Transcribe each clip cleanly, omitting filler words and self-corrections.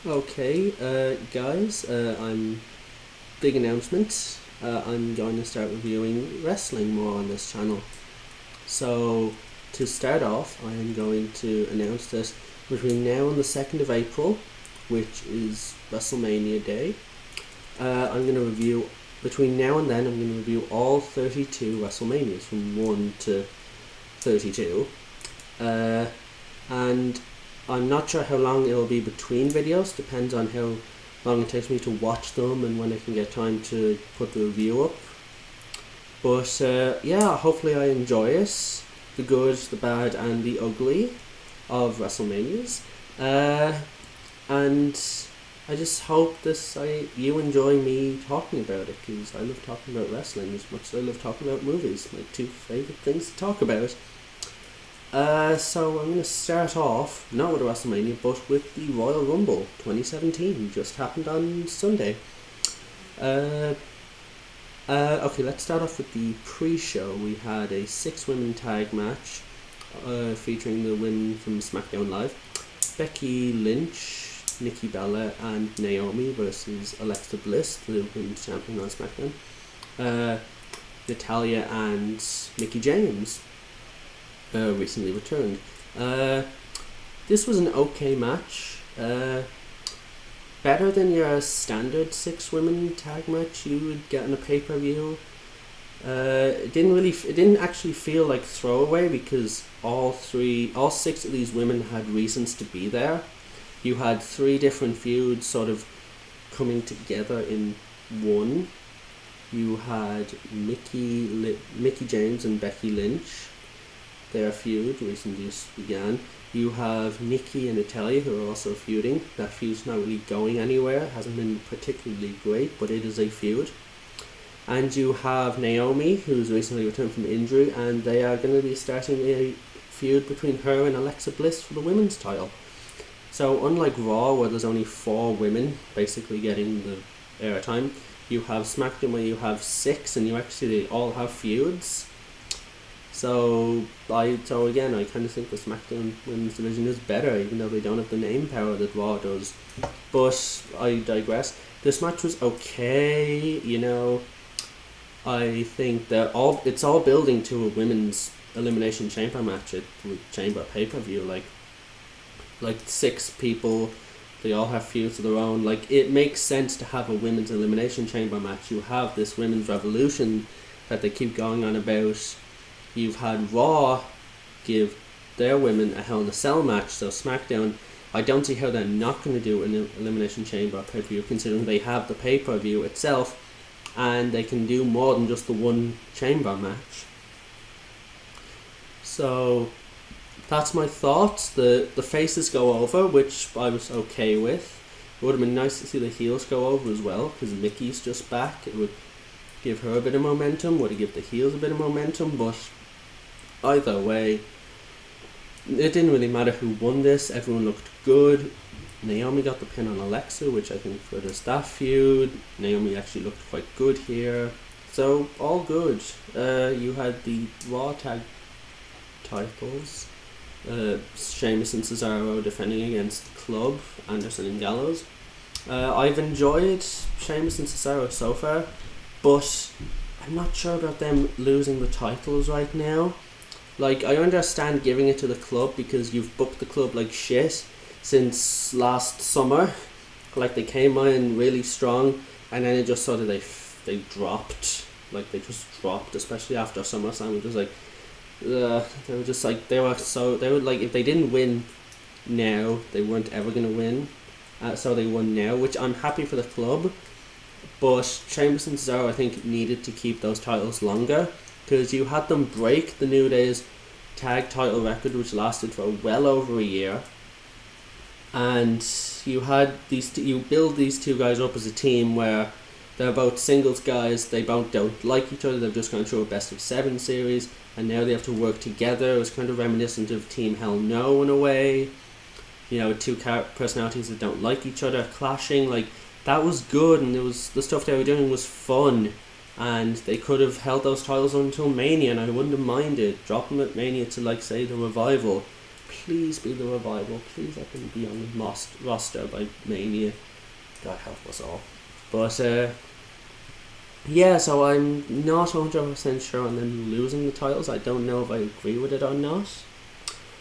Okay, guys, I'm big announcement. I'm going to start reviewing wrestling more on this channel. So, to start off, I am going to announce that between now and the 2nd of April, which is Wrestlemania Day, I'm going to review, between now and then, I'm going to review all 32 Wrestlemanias from 1 to 32. And I'm not sure how long it'll be between videos, depends on how long it takes me to watch them and when I can get time to put the review up. But yeah, hopefully I enjoy it, the good, the bad and the ugly of WrestleManias. And I just hope you enjoy me talking about it, because I love talking about wrestling as much as I love talking about movies, my two favourite things to talk about. So I'm going to start off, not with WrestleMania, but with the Royal Rumble 2017, just happened on Sunday. Okay, let's start off with the pre-show. We had a 6-women tag match, featuring the women from SmackDown Live. Becky Lynch, Nikki Bella and Naomi versus Alexa Bliss, the women's champion on SmackDown. Natalya and Mickie James recently returned. This was an okay match. Better than your standard 6-women tag match you would get in a pay-per-view. It didn't actually feel like throwaway, because all 6 of these women had reasons to be there. You had 3 different feuds sort of coming together in one. You had Mickie James and Becky Lynch. Their feud recently began. You have Nikki and Natalya, who are also feuding. That feud's not really going anywhere. It hasn't been particularly great, but it is a feud. And you have Naomi, who's recently returned from injury, and they are going to be starting a feud between her and Alexa Bliss for the women's title. So unlike Raw, where there's only 4 women basically getting the airtime, you have SmackDown where you have 6 and you actually all have feuds. So again, I kind of think the SmackDown Women's Division is better, even though they don't have the name power that Raw does. But I digress. This match was okay, I think that it's all building to a women's Elimination Chamber match at the Chamber pay-per-view. Like 6 people, they all have feuds of their own. Like, it makes sense to have a women's Elimination Chamber match. You have this women's revolution that they keep going on about. You've had Raw give their women a Hell in a Cell match, so SmackDown, I don't see how they're not going to do an Elimination Chamber pay-per-view, considering they have the pay-per-view itself, and they can do more than just the one chamber match. So that's my thoughts. The faces go over, which I was okay with. It would have been nice to see the heels go over as well, because Mickey's just back. It would give her a bit of momentum, would have given the heels a bit of momentum, but either way, it didn't really matter who won this. Everyone looked good. Naomi got the pin on Alexa, which I think for the staff feud, Naomi actually looked quite good here. So, all good. You had the Raw tag titles. Sheamus and Cesaro defending against the Club, Anderson and Gallows. I've enjoyed Sheamus and Cesaro so far, but I'm not sure about them losing the titles right now. Like, I understand giving it to the Club because you've booked the Club like shit since last summer. Like, they came in really strong, and then it just sort of they dropped. Like, they just dropped, especially after SummerSlam. It was like, they were like, if they didn't win now, they weren't ever gonna win. So they won now, which I'm happy for the Club. But Sheamus and Cesaro, I think, needed to keep those titles longer, because you had them break the New Day's tag title record, which lasted for well over a year, and you had you build these two guys up as a team where they're both singles guys. They both don't like each other. They've just gone through a best of 7 series, and now they have to work together. It was kind of reminiscent of Team Hell No in a way. Two personalities that don't like each other clashing. Like, that was good, and the stuff they were doing was fun, and they could have held those titles until Mania, and I wouldn't have minded dropping them at Mania to, like, say, the Revival. please be the Revival. Please let them be on the roster by Mania. God help us all. But yeah, so I'm not 100% sure on them losing the titles. I don't know if I agree with it or not.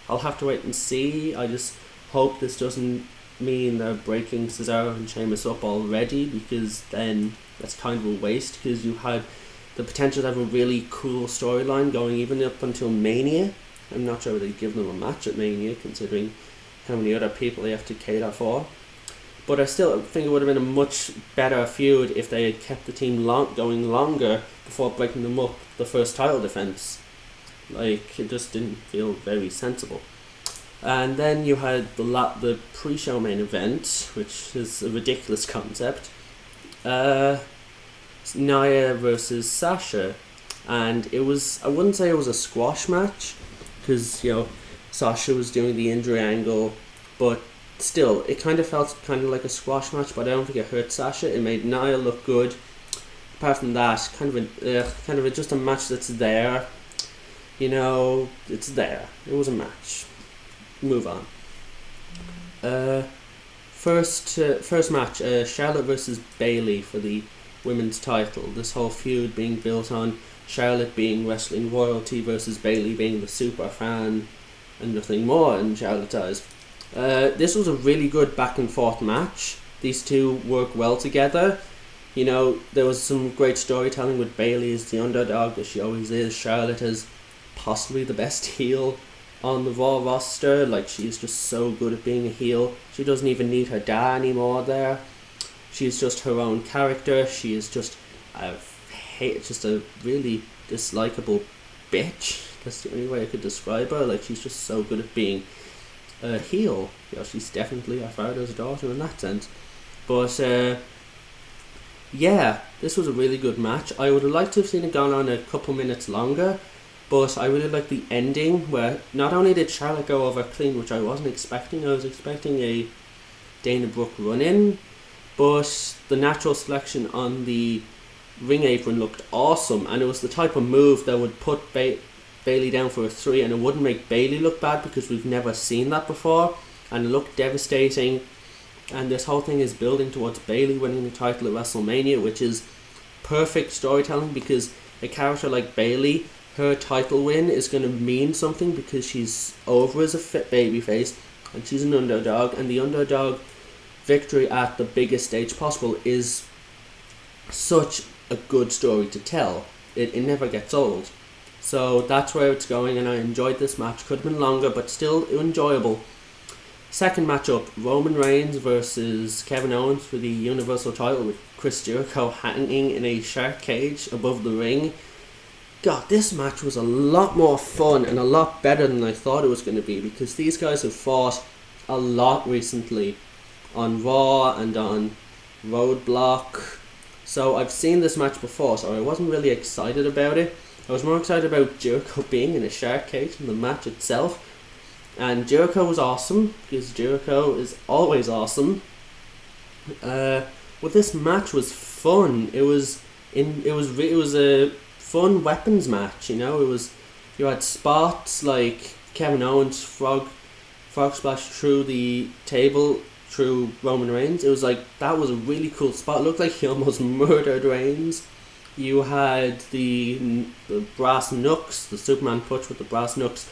I'll have to wait and see. I just hope this doesn't mean they're breaking Cesaro and Sheamus up already, because then that's kind of a waste, because you had the potential to have a really cool storyline going even up until Mania. I'm not sure they'd give them a match at Mania, considering how many other people they have to cater for. But I still think it would have been a much better feud if they had kept the team going longer before breaking them up the first title defense. Like, it just didn't feel very sensible. And then you had the pre-show main event, which is a ridiculous concept. Nia versus Sasha. And it was, I wouldn't say it was a squash match, because, Sasha was doing the injury angle, but still, it kind of felt kind of like a squash match, but I don't think it hurt Sasha. It made Nia look good. Apart from that, just a match that's there. It's there. It was a match. Move on. First match, Charlotte versus Bayley for the women's title. This whole feud being built on Charlotte being wrestling royalty versus Bayley being the super fan and nothing more in Charlotte's eyes. This was a really good back and forth match. These two work well together. There was some great storytelling with Bayley as the underdog, as she always is. Charlotte is possibly the best heel on the Raw roster. Like, she's just so good at being a heel. She doesn't even need her dad anymore there. She's just her own character. She is just a really dislikable bitch. That's the only way I could describe her. Like, she's just so good at being a heel. She's definitely her father's daughter in that sense. But yeah, this was a really good match. I would have liked to have seen it gone on a couple minutes longer, but I really liked the ending, where not only did Charlotte go over clean, which I wasn't expecting. I was expecting a Dana Brooke run-in, but the natural selection on the ring apron looked awesome, and it was the type of move that would put Bayley down for a 3, and it wouldn't make Bayley look bad, because we've never seen that before, and it looked devastating. And this whole thing is building towards Bayley winning the title at WrestleMania, which is perfect storytelling, because a character like Bayley, her title win is going to mean something, because she's over as a fit babyface and she's an underdog, and the underdog victory at the biggest stage possible is such a good story to tell. It never gets old. So that's where it's going, and I enjoyed this match. Could have been longer, but still enjoyable. Second matchup, Roman Reigns versus Kevin Owens for the Universal title, with Chris Jericho hanging in a shark cage above the ring. God, this match was a lot more fun and a lot better than I thought it was going to be, because these guys have fought a lot recently on Raw and on Roadblock. So I've seen this match before, so I wasn't really excited about it. I was more excited about Jericho being in a shark cage than the match itself. And Jericho was awesome, because Jericho is always awesome. This match was fun. It was a fun weapons match. You had spots like Kevin Owens frog splash through the table through Roman Reigns. It was like, that was a really cool spot. It looked like he almost murdered Reigns. You had the brass knucks, the Superman punch with the brass knucks.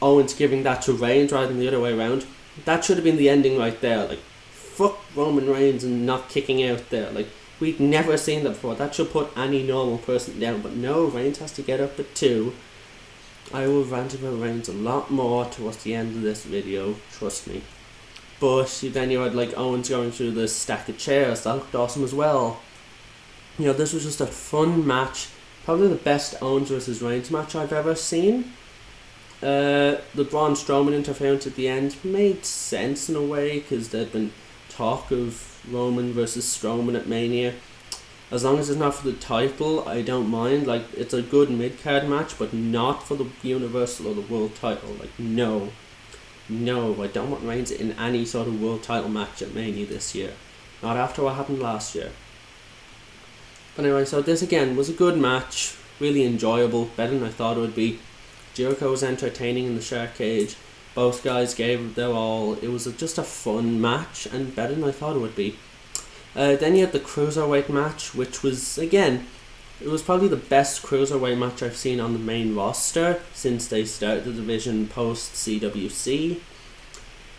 Owens giving that to Reigns rather than the other way around. That should have been the ending right there. Like, fuck Roman Reigns and not kicking out there. Like, we'd never seen that before. That should put any normal person down. But no, Reigns has to get up at 2. I will rant about Reigns a lot more towards the end of this video, trust me. But then you had like Owens going through the stack of chairs. That looked awesome as well. This was just a fun match. Probably the best Owens versus Reigns match I've ever seen. The Braun Strowman interference at the end made sense in a way, because there'd been talk of Roman versus Strowman at Mania. As long as it's not for the title, I don't mind. Like, it's a good mid-card match, but not for the Universal or the World title. Like, no, I don't want Reigns in any sort of World title match at Mania this year. Not after what happened last year. But anyway, so this again was a good match, really enjoyable, better than I thought it would be. Jericho was entertaining in the shark cage. Both guys gave their all. It was just a fun match and better than I thought it would be. Then you had the Cruiserweight match, which was, again, it was probably the best Cruiserweight match I've seen on the main roster since they started the division post CWC.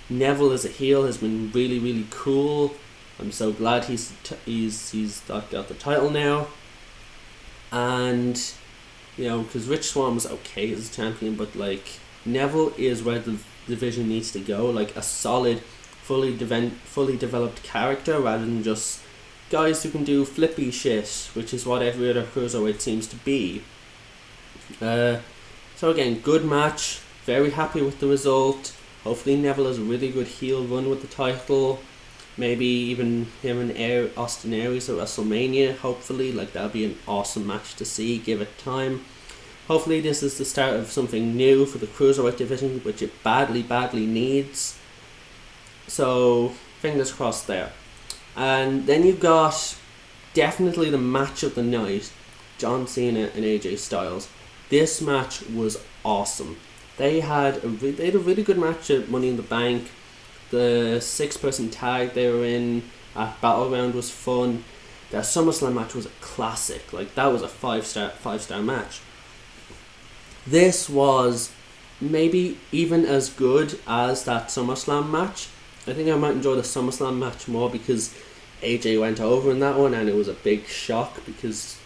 Neville as a heel has been really, really cool. I'm so glad he's got the title now. And, because Rich Swann was okay as a champion, but, Neville is where the division needs to go, a solid, fully developed character rather than just guys who can do flippy shit, which is what every other cruiserweight seems to be. So again, good match. Very happy with the result. Hopefully Neville has a really good heel run with the title. Maybe even him and Austin Aries at WrestleMania. Hopefully, that'll be an awesome match to see. Give it time. Hopefully this is the start of something new for the Cruiserweight division, which it badly, badly needs. So, fingers crossed there. And then you've got definitely the match of the night, John Cena and AJ Styles. This match was awesome. They had a really good match at Money in the Bank. The 6-person tag they were in at Battleground was fun. Their SummerSlam match was a classic. That was a 5-star match. This was maybe even as good as that SummerSlam match. I think I might enjoy the SummerSlam match more because AJ went over in that one and it was a big shock because,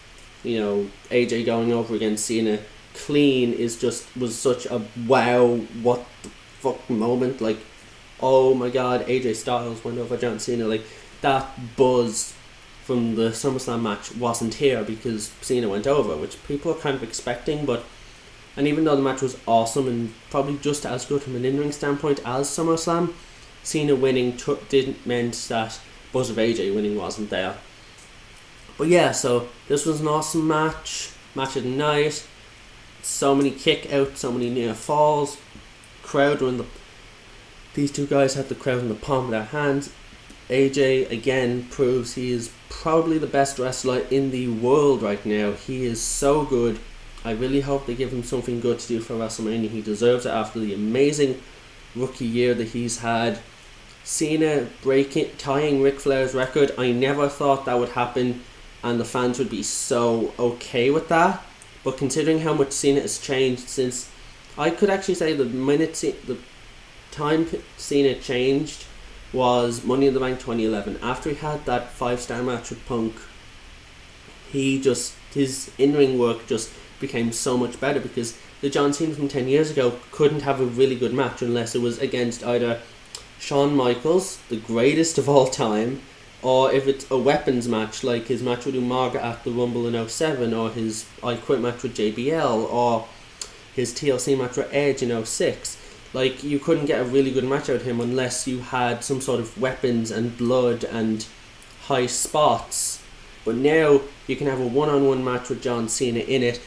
AJ going over against Cena clean was such a wow, what the fuck moment. Oh my god, AJ Styles went over John Cena. That buzz from the SummerSlam match wasn't here because Cena went over, which people are kind of expecting, and even though the match was awesome and probably just as good from an in-ring standpoint as SummerSlam, Cena winning didn't mean that buzz of AJ winning wasn't there. But yeah, so this was an awesome match of the night. So many kick outs, so many near falls. These two guys had the crowd in the palm of their hands. AJ again proves he is probably the best wrestler in the world right now. He is so good. I really hope they give him something good to do for WrestleMania. He deserves it after the amazing rookie year that he's had. Cena tying Ric Flair's record. I never thought that would happen and the fans would be so okay with that. But considering how much Cena has changed since, I could actually say the time Cena changed was Money in the Bank 2011. After he had that 5-star match with Punk, his in-ring work just became so much better because the John Cena from 10 years ago couldn't have a really good match unless it was against either Shawn Michaels, the greatest of all time, or if it's a weapons match like his match with Umaga at the Rumble in 07, or his I Quit match with JBL, or his TLC match with Edge in 06. You couldn't get a really good match out of him unless you had some sort of weapons and blood and high spots. But now you can have a one-on-one match with John Cena in it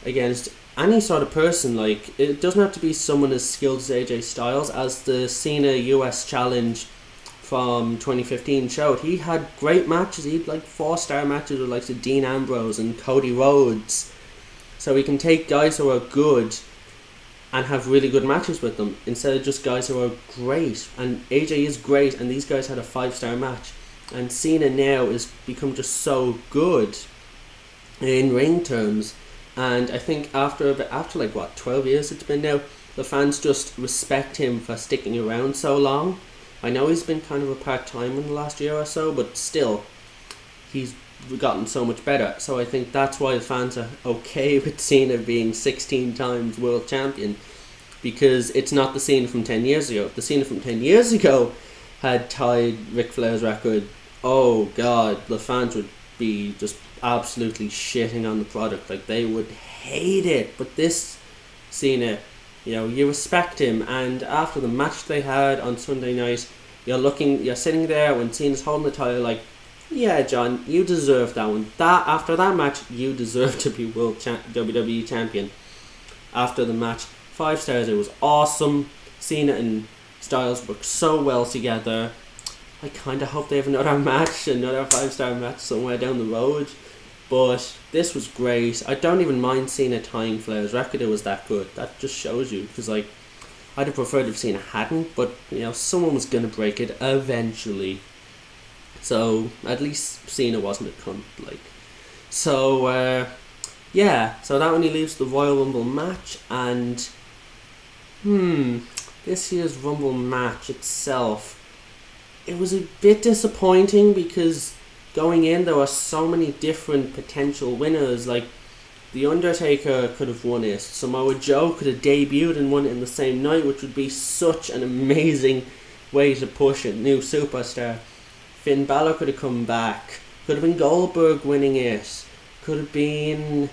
against any sort of person. It doesn't have to be someone as skilled as AJ Styles. As the Cena US Challenge from 2015 showed, he had great matches. He had 4-star matches with Dean Ambrose and Cody Rhodes. So he can take guys who are good and have really good matches with them instead of just guys who are great. And AJ is great, and these guys had a 5-star match. And Cena now has become just so good in ring terms. And I think after 12 years it's been now, the fans just respect him for sticking around so long. I know he's been kind of a part-time in the last year or so, but still, he's gotten so much better. So I think that's why the fans are okay with Cena being 16 times world champion, because it's not the Cena from 10 years ago. If the Cena from 10 years ago had tied Ric Flair's record, oh god, the fans would be just absolutely shitting on the product. They would hate it. But this Cena, you respect him. And after the match they had on Sunday night, you're sitting there when Cena's holding the title yeah, John, you deserve that one. After that match, you deserve to be WWE champion. After the match, 5 stars. It was awesome. Cena and Styles work so well together. I kind of hope they have another 5-star match somewhere down the road. But this was great. I don't even mind Cena tying Flair's record. It was that good. That just shows you. Because, I I'd have preferred to have seen it hadn't, but someone was gonna break it eventually. So at least Cena wasn't a cunt, like. So so that only leaves the Royal Rumble match, and this year's Rumble match itself, it was a bit disappointing because going in there were so many different potential winners. Like, The Undertaker could have won it, Samoa Joe could have debuted and won it in the same night, which would be such an amazing way to push a new superstar. Finn Balor could have come back, could have been Goldberg winning it, could have been...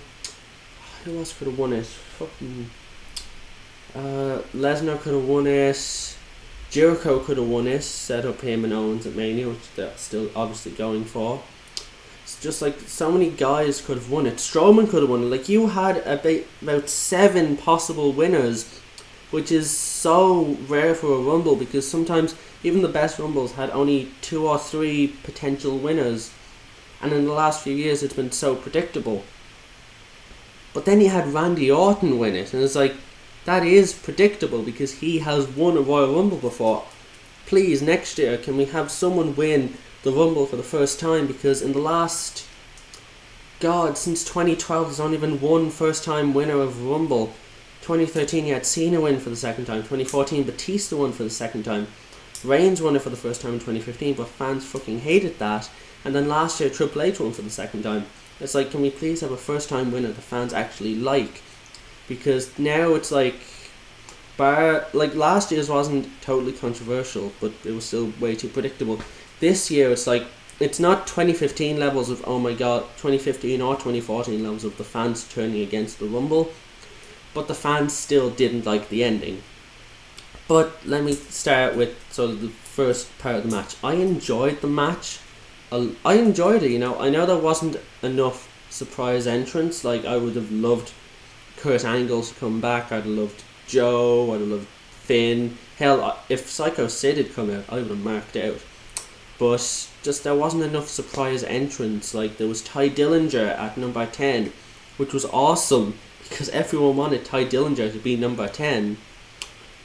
who else could have won it? Lesnar could have won it, Jericho could have won it, set up him and Owens at Mania, which they're still obviously going for. It's just like so many guys could have won it. Strowman could have won it. Like, you had about 7 possible winners, which is so rare for a Rumble, because sometimes even the best Rumbles had only 2 or 3 potential winners, and in the last few years it's been so predictable. But then you had Randy Orton win it, and it's like, that is predictable because he has won a Royal Rumble before. Please, next year, can we have someone win the Rumble for the first time? Because in the last... since 2012 there's only been one first time winner of Rumble. 2013 you had Cena win for the second time. 2014 Batista won for the second time. Reigns won it for the first time in 2015, but fans fucking hated that. And then last year Triple H won for the second time. It's like, can we please have a first time winner the fans actually like? Because now it's like, last year's wasn't totally controversial, but it was still way too predictable. This year it's like, it's not 2015 levels of, oh my god, 2015 or 2014 levels of the fans turning against the Rumble, but the fans still didn't like the ending. But let me start with sort of the first part of the match. I enjoyed the match. I enjoyed it, I know there wasn't enough surprise entrance. Like, I would have loved Kurt Angle to come back, I'd have loved Joe, I'd have loved Finn. Hell, if Psycho Sid had come out, I would have marked out. But just there wasn't enough surprise entrance. Like, there was Ty Dillinger at number 10, which was awesome because everyone wanted Ty Dillinger to be number 10,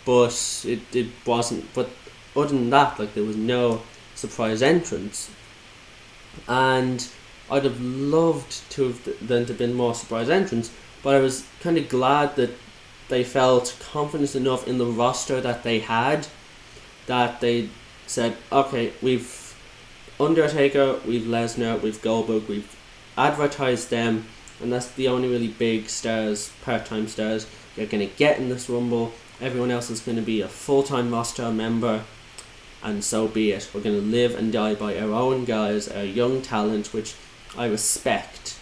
but it wasn't. But other than that, like, there was no surprise entrance, and I'd have loved to have been more surprise entrance. But I was kind of glad that they felt confident enough in the roster that they had, that they said, okay, we've Undertaker, we've Lesnar, we've Goldberg, we've advertised them, and that's the only really big stars, part-time stars you're going to get in this Rumble. Everyone else is going to be a full-time roster member, and so be it. We're going to live and die by our own guys, our young talent, which I respect.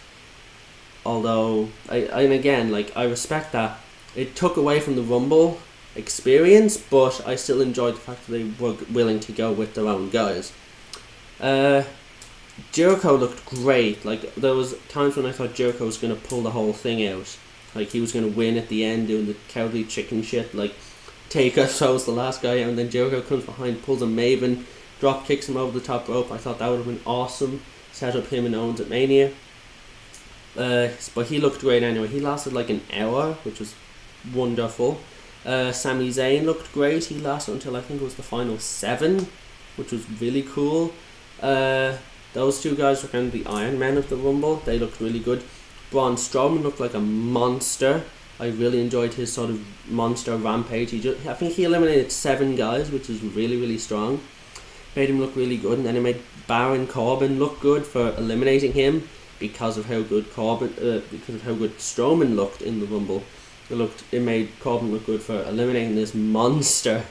Although, I respect that. It took away from the Rumble experience, but I still enjoyed the fact that they were willing to go with their own guys. Jericho looked great. Like, there was times when I thought Jericho was going to pull the whole thing out. Like, he was going to win at the end doing the cowardly chicken shit. Like, Taker throws the last guy out, and then Jericho comes behind, pulls a Maven, drop kicks him over the top rope. I thought that would have been awesome. Set up him and Owens at Mania. But he looked great anyway. He lasted like an hour, which was wonderful. Sami Zayn looked great. He lasted until I think it was the final 7, which was really cool. Those two guys were kind of the Iron Men of the Rumble. They looked really good. Braun Strowman looked like a monster. I really enjoyed his sort of monster rampage. I think he eliminated 7 guys, which is really, really strong. Made him look really good, and then it made Baron Corbin look good for eliminating him because of how good Strowman looked in the Rumble. It made Corbin look good for eliminating this monster.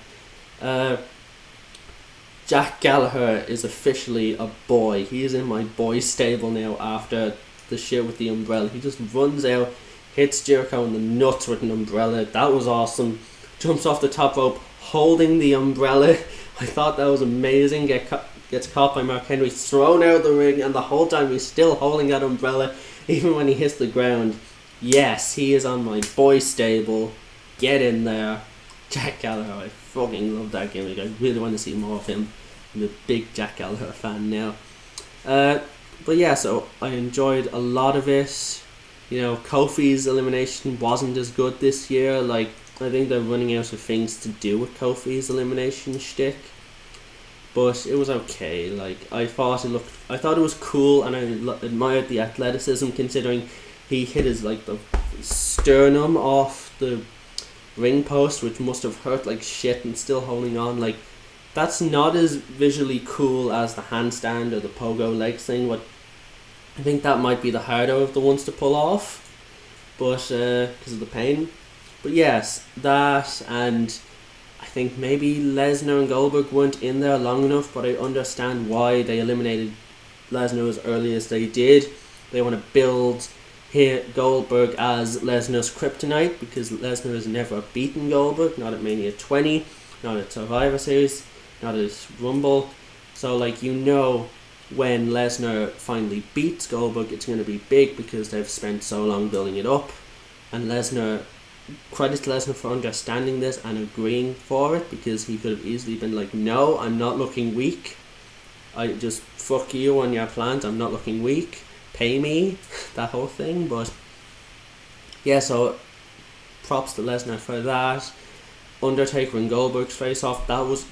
Jack Gallagher is officially a boy. He is in my boy stable now after the shit with the umbrella. He just runs out, hits Jericho in the nuts with an umbrella. That was awesome. Jumps off the top rope holding the umbrella. I thought that was amazing. Gets caught by Mark Henry, thrown out of the ring, and the whole time he's still holding that umbrella even when he hits the ground. Yes, he is on my boy stable. Get in there. Jack Gallagher, I fucking love that gimmick. I really want to see more of him. I'm a big Jack Gallagher fan now. But yeah, so I enjoyed a lot of it. Kofi's elimination wasn't as good this year. Like, I think they're running out of things to do with Kofi's elimination shtick. But it was okay. Like, I thought it was cool, and I admired the athleticism, considering he hit his like the sternum off the ring post, which must have hurt like shit, and still holding on. Like, that's not as visually cool as the handstand or the pogo legs thing. What I think that might be the harder of the ones to pull off, but because of the pain. But yes, that, and I think maybe Lesnar and Goldberg weren't in there long enough, but I understand why they eliminated Lesnar as early as they did. They want to build here Goldberg as Lesnar's kryptonite, because Lesnar has never beaten Goldberg, not at Mania 20, not at Survivor Series, not at Rumble. So, like, you know, when Lesnar finally beats Goldberg, it's going to be big because they've spent so long building it up. And credit to Lesnar for understanding this and agreeing for it, because he could have easily been like, no, I'm not looking weak. I just fuck you on your plans, I'm not looking weak. Pay me, that whole thing. But yeah, so props to Lesnar for that. Undertaker and Goldberg's face off, that was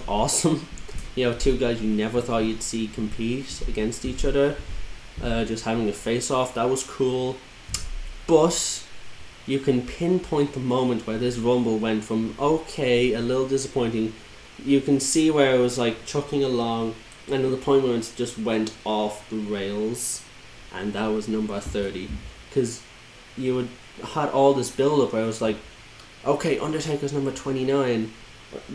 awesome. You know, two guys you never thought you'd see compete against each other, just having a face off, that was cool. But you can pinpoint the moment where this Rumble went from okay, a little disappointing. You can see where it was like chucking along, and at the point where it just went off the rails, and that was number 30. Because you had all this build up where it was like, okay, Undertaker's number 29,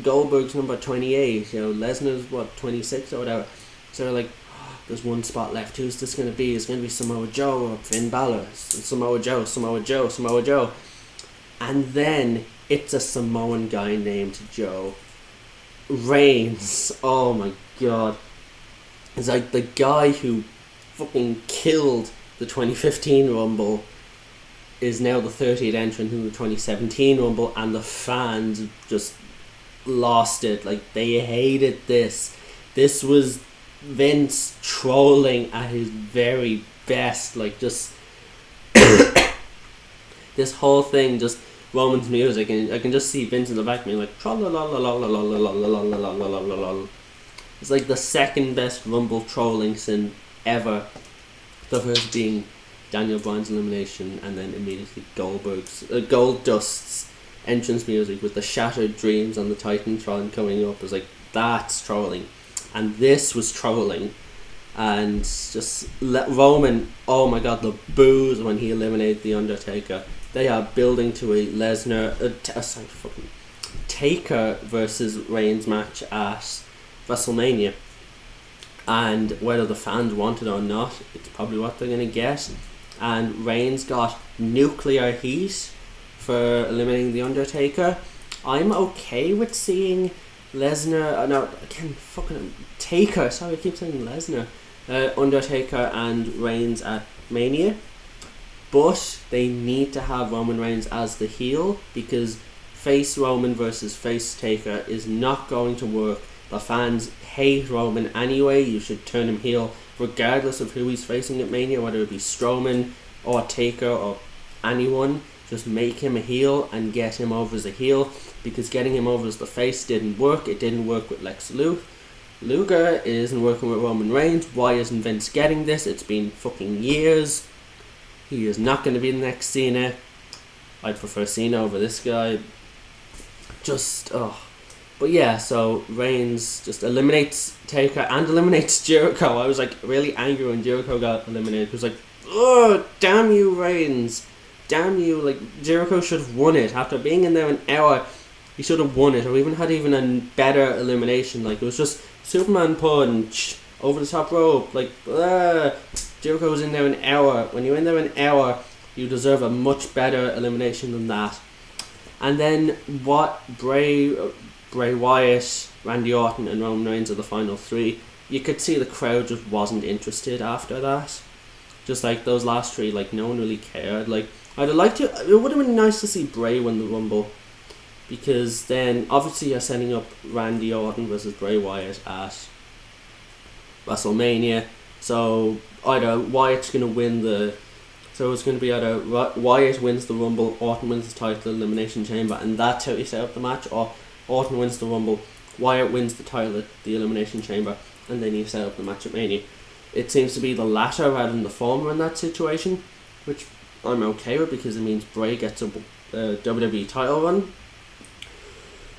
Goldberg's number 28, you know, Lesnar's 26 or whatever. So they're like, oh, there's one spot left. Who's this going to be? It's going to be Samoa Joe or Finn Balor. Samoa Joe. And then it's a Samoan guy named Joe. Reigns. Oh my god. It's like the guy who fucking killed the 2015 Rumble is now the 30th entrant in the 2017 Rumble, and the fans just lost it. Like, they hated this. This was Vince trolling at his very best. Like, just this whole thing, just Roman's music, and I can just see Vince in the back being like, it's like the second best Rumble trolling sin ever. The first being Daniel Bryan's elimination, and then immediately Goldust's entrance music with the Shattered Dreams on the Titantron coming up. It was like, that's trolling. And this was trolling. And just let Roman, oh my god, the boos when he eliminated The Undertaker. They are building to a Taker versus Reigns match at WrestleMania. And whether the fans want it or not, it's probably what they're going to get. And Reigns got nuclear heat for eliminating The Undertaker. I'm okay with seeing Lesnar, Taker, sorry I keep saying Lesnar, Undertaker and Reigns at Mania. But they need to have Roman Reigns as the heel, because face Roman versus face Taker is not going to work. The fans hate Roman anyway. You should turn him heel regardless of who he's facing at Mania, whether it be Strowman or Taker or anyone. Just make him a heel and get him over as a heel, because getting him over as the face didn't work. It didn't work with Lex Luger. It isn't working with Roman Reigns. Why isn't Vince getting this? It's been fucking years. He is not going to be the next Cena. I'd prefer Cena over this guy. But yeah, so Reigns just eliminates Taker and eliminates Jericho. I was like really angry when Jericho got eliminated. It was like, oh, damn you, Reigns. Damn you. Like, Jericho should have won it. After being in there an hour, he should have won it, or even had even a better elimination. Like, it was just Superman punch over the top rope. Like, Jericho was in there an hour. When you're in there an hour, you deserve a much better elimination than that. And then what Bray Wyatt, Randy Orton and Roman Reigns are the final three. You could see the crowd just wasn't interested after that. Just like those last three, like no one really cared. Like, I'd have liked to, it would have been nice to see Bray win the Rumble, because then obviously you're setting up Randy Orton versus Bray Wyatt at WrestleMania. So either Wyatt's going to win the So it's going to be either Wyatt wins the Rumble, Orton wins the title, Elimination Chamber, and that's how you set up the match, or Orton wins the Rumble, Wyatt wins the title at the Elimination Chamber, and then you set up the match at Mania. It seems to be the latter rather than the former in that situation, which I'm okay with because it means Bray gets a WWE title run,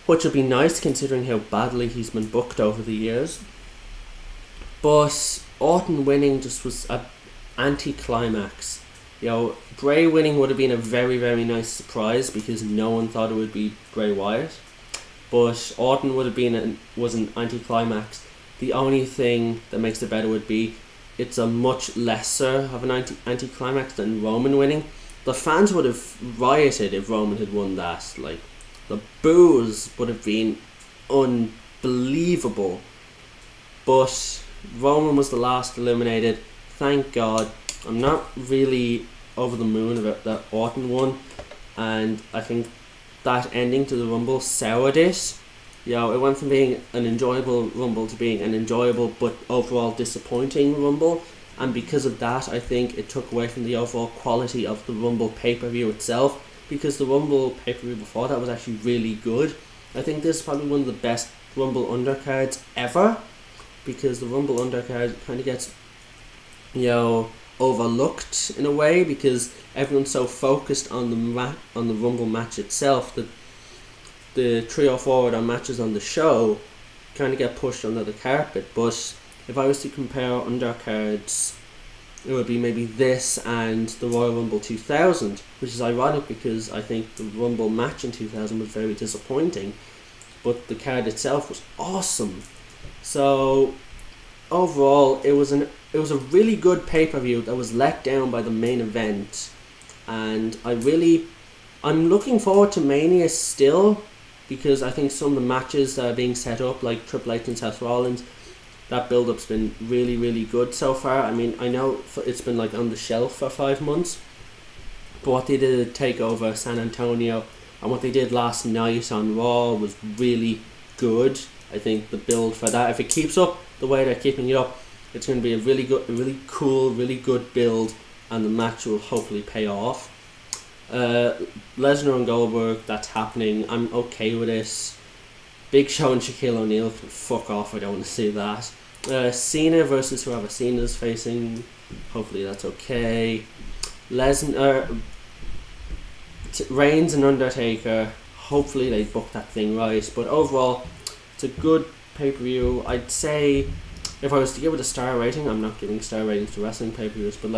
which would be nice considering how badly he's been booked over the years. But Orton winning just was an anti-climax. Bray winning would have been a very, very nice surprise because no one thought it would be Bray Wyatt. But Orton would have was an anti-climax. The only thing that makes it better would be it's a much lesser of an anti-climax than Roman winning. The fans would have rioted if Roman had won that. Like, the boos would have been unbelievable. But Roman was the last eliminated. Thank God. I'm not really over the moon about that Orton won, and I think that ending to the Rumble soured it. It went from being an enjoyable Rumble to being an enjoyable but overall disappointing Rumble, and because of that I think it took away from the overall quality of the Rumble pay-per-view itself, because the Rumble pay-per-view before that was actually really good. I think this is probably one of the best Rumble undercards ever, because the Rumble undercard kind of gets overlooked in a way because everyone's so focused on the Rumble match itself that the 3 or 4 other matches on the show kind of get pushed under the carpet. But if I was to compare undercards, it would be maybe this and the Royal Rumble 2000, which is ironic because I think the Rumble match in 2000 was very disappointing, but the card itself was awesome. So overall, it was a really good pay-per-view that was let down by the main event, and I'm looking forward to Mania still, because I think some of the matches that are being set up, like Triple H and Seth Rollins, that build-up's been really, really good so far. I mean, I know it's been like on the shelf for 5 months, but what they did at TakeOver San Antonio and what they did last night on Raw was really good. I think the build for that, if it keeps up the way they're keeping it up, it's going to be a really cool, really good build, and the match will hopefully pay off. Lesnar and Goldberg, that's happening. I'm okay with it. Big Show and Shaquille O'Neal can fuck off. I don't want to see that. Cena versus whoever Cena's facing. Hopefully that's okay. Lesnar, Reigns and Undertaker. Hopefully they book that thing right. But overall, it's a good pay-per-view. I'd say if I was to give it a star rating, I'm not giving star ratings to wrestling pay-per-views, but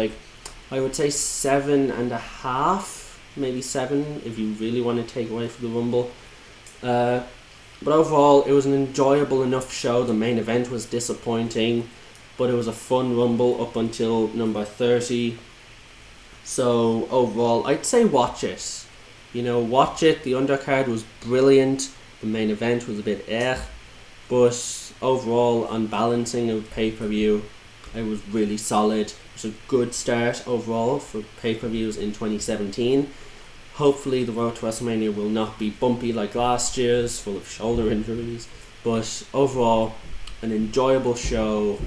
I would say 7.5. Maybe 7 if you really want to take away from the Rumble. But overall, it was an enjoyable enough show. The main event was disappointing, but it was a fun Rumble up until number 30. So overall, I'd say watch it. Watch it. The undercard was brilliant. The main event was a bit but overall, on balancing of pay-per-view, it was really solid. It was a good start overall for pay-per-views in 2017. Hopefully the road to WrestleMania will not be bumpy like last year's, full of shoulder injuries. But overall, an enjoyable show,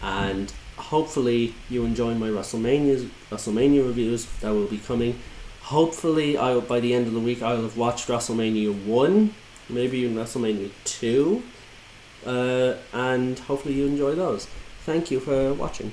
and hopefully you enjoy my WrestleMania reviews that will be coming. Hopefully by the end of the week I'll have watched WrestleMania 1, maybe even WrestleMania 2, and hopefully you enjoy those. Thank you for watching.